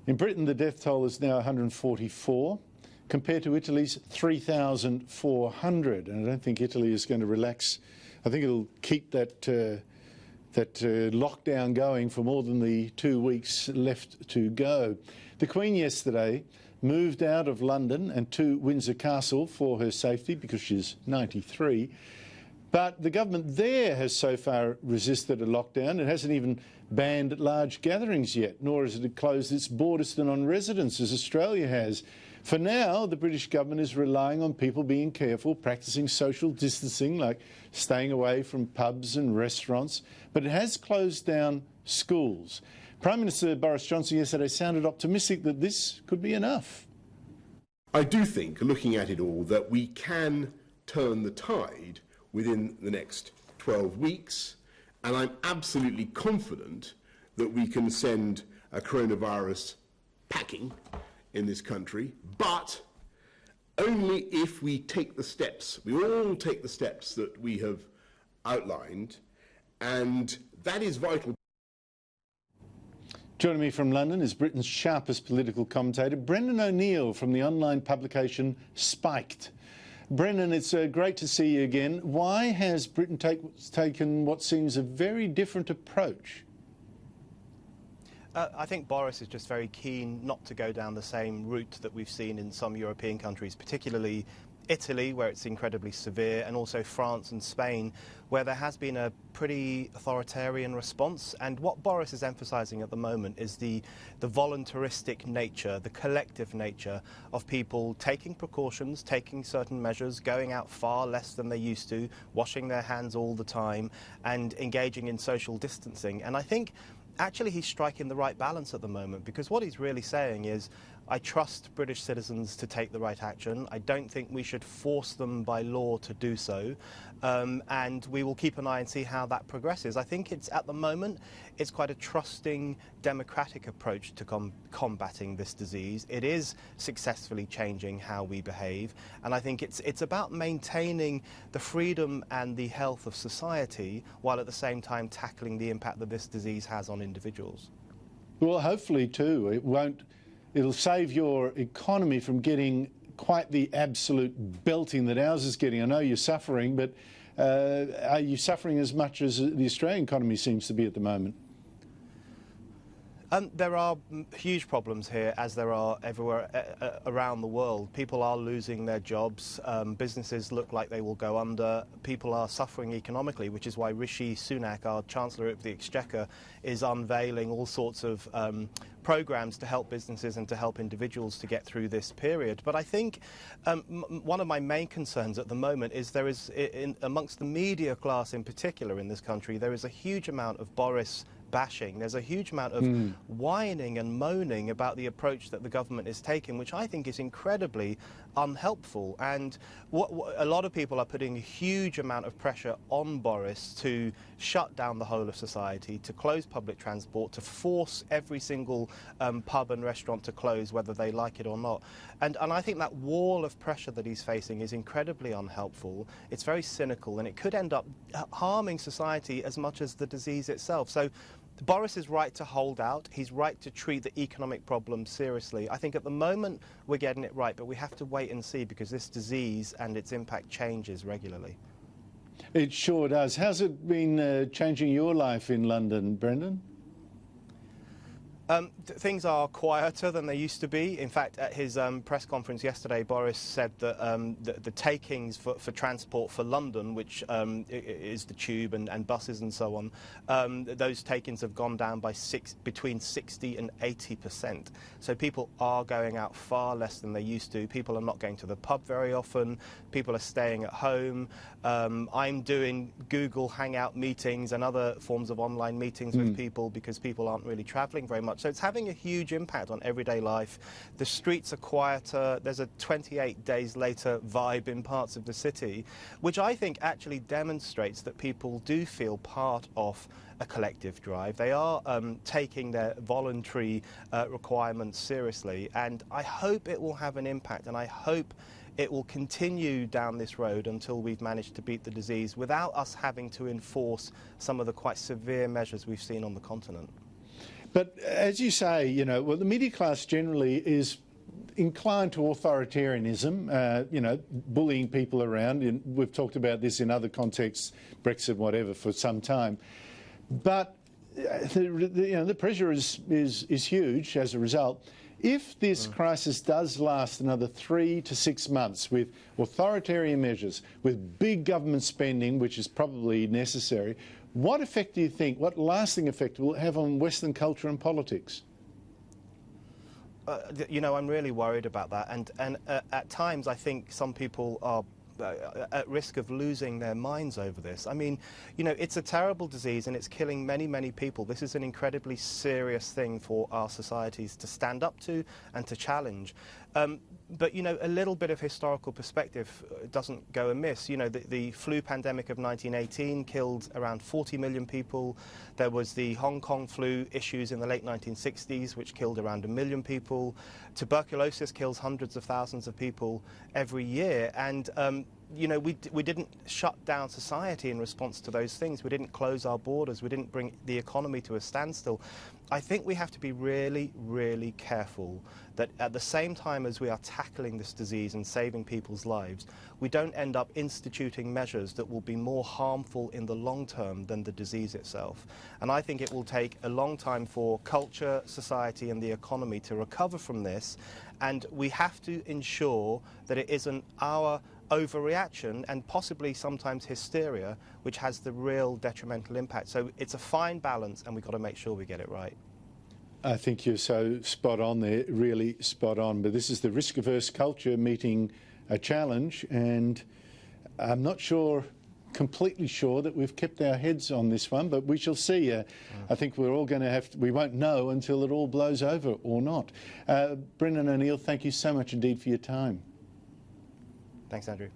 In Britain, the death toll is now 144, compared to Italy's 3,400. And I don't think Italy is going to relax. I think it'll keep that lockdown going for more than the 2 weeks left to go. The Queen yesterday moved out of London and to Windsor Castle for her safety because she's 93. But the government there has so far resisted a lockdown. It hasn't even banned large gatherings yet, nor has it closed its borders to non-residents as Australia has. For now, the British government is relying on people being careful, practising social distancing, like staying away from pubs and restaurants, but it has closed down schools. Prime Minister Boris Johnson yesterday sounded optimistic that this could be enough. I do think, looking at it all, that we can turn the tide within the next 12 weeks, and I'm absolutely confident that we can send a coronavirus packing in this country, but only if we take the steps, we all take the steps that we have outlined, and that is vital. Joining me from London is Britain's sharpest political commentator, Brendan O'Neill from the online publication Spiked. Brendan, it's great to see you again. Why has Britain taken what seems a very different approach? I think Boris is just very keen not to go down the same route that we've seen in some European countries, particularly Italy, where it's incredibly severe, and also France and Spain, where there has been a pretty authoritarian response. And what Boris is emphasising at the moment is the voluntaristic nature, the collective nature of people taking precautions, taking certain measures, going out far less than they used to, washing their hands all the time, and engaging in social distancing. And I think actually he's striking the right balance at the moment, because what he's really saying is, I trust British citizens to take the right action. I don't think we should force them by law to do so. And we will keep an eye and see how that progresses. I think at the moment, it's quite a trusting, democratic approach to combating this disease. It is successfully changing how we behave. And I think it's about maintaining the freedom and the health of society, while at the same time tackling the impact that this disease has on individuals. Well, hopefully too. It'll save your economy from getting quite the absolute belting that ours is getting. I know you're suffering, but are you suffering as much as the Australian economy seems to be at the moment? There are huge problems here, as there are everywhere around the world. People are losing their jobs. Businesses look like they will go under. People are suffering economically, which is why Rishi Sunak, our Chancellor of the Exchequer, is unveiling all sorts of programs to help businesses and to help individuals to get through this period. But I think one of my main concerns at the moment is there is, amongst the media class in particular in this country, there is a huge amount of Boris bashing. There's a huge amount of whining and moaning about the approach that the government is taking, which I think is incredibly unhelpful. And a lot of people are putting a huge amount of pressure on Boris to shut down the whole of society, to close public transport, to force every single pub and restaurant to close, whether they like it or not. And I think that wall of pressure that he's facing is incredibly unhelpful. It's very cynical, and it could end up harming society as much as the disease itself. So Boris is right to hold out. He's right to treat the economic problem seriously. I think at the moment we're getting it right, but we have to wait and see, because this disease and its impact changes regularly. It sure does. How's it been changing your life in London, Brendan? Things are quieter than they used to be. In fact, at his press conference yesterday, Boris said that the takings for transport for London, which is the tube and buses and so on, those takings have gone down by between 60 and 80%. So people are going out far less than they used to. People are not going to the pub very often. People are staying at home. I'm doing Google Hangout meetings and other forms of online meetings with people, because people aren't really travelling very much. So it's having a huge impact on everyday life. The streets are quieter. There's a 28 days later vibe in parts of the city, which I think actually demonstrates that people do feel part of a collective drive. They are taking their voluntary requirements seriously, and I hope it will have an impact, and I hope it will continue down this road until we've managed to beat the disease without us having to enforce some of the quite severe measures we've seen on the continent. But as you say, you know, well, the media class generally is inclined to authoritarianism, you know, bullying people around. And we've talked about this in other contexts, Brexit, whatever, for some time. But the pressure is huge as a result. If this crisis does last another 3 to 6 months with authoritarian measures, with big government spending, which is probably necessary, what effect do you think, what lasting effect will it have on Western culture and politics? You know, I'm really worried about that, and at times I think some people are at risk of losing their minds over this. I mean, you know, it's a terrible disease and it's killing many, many people. This is an incredibly serious thing for our societies to stand up to and to challenge. But, you know, a little bit of historical perspective doesn't go amiss. You know, the flu pandemic of 1918 killed around 40 million people. There was the Hong Kong flu issues in the late 1960s, which killed around 1 million people. Tuberculosis kills hundreds of thousands of people every year. And, you know, we didn't shut down society in response to those things. We didn't close our borders. We didn't bring the economy to a standstill. I think we have to be really, really careful that at the same time as we are tackling this disease and saving people's lives, we don't end up instituting measures that will be more harmful in the long term than the disease itself. And I think it will take a long time for culture, society and the economy to recover from this. And we have to ensure that it isn't our overreaction and possibly sometimes hysteria which has the real detrimental impact. So it's a fine balance and we've got to make sure we get it right. I think you're so spot on there, really spot on. But this is the risk-averse culture meeting a challenge, and I'm not completely sure that we've kept our heads on this one, but we shall see. I think we're all going to we won't know until it all blows over or not. Brendan O'Neill, thank you so much indeed for your time. Thanks, Andrew.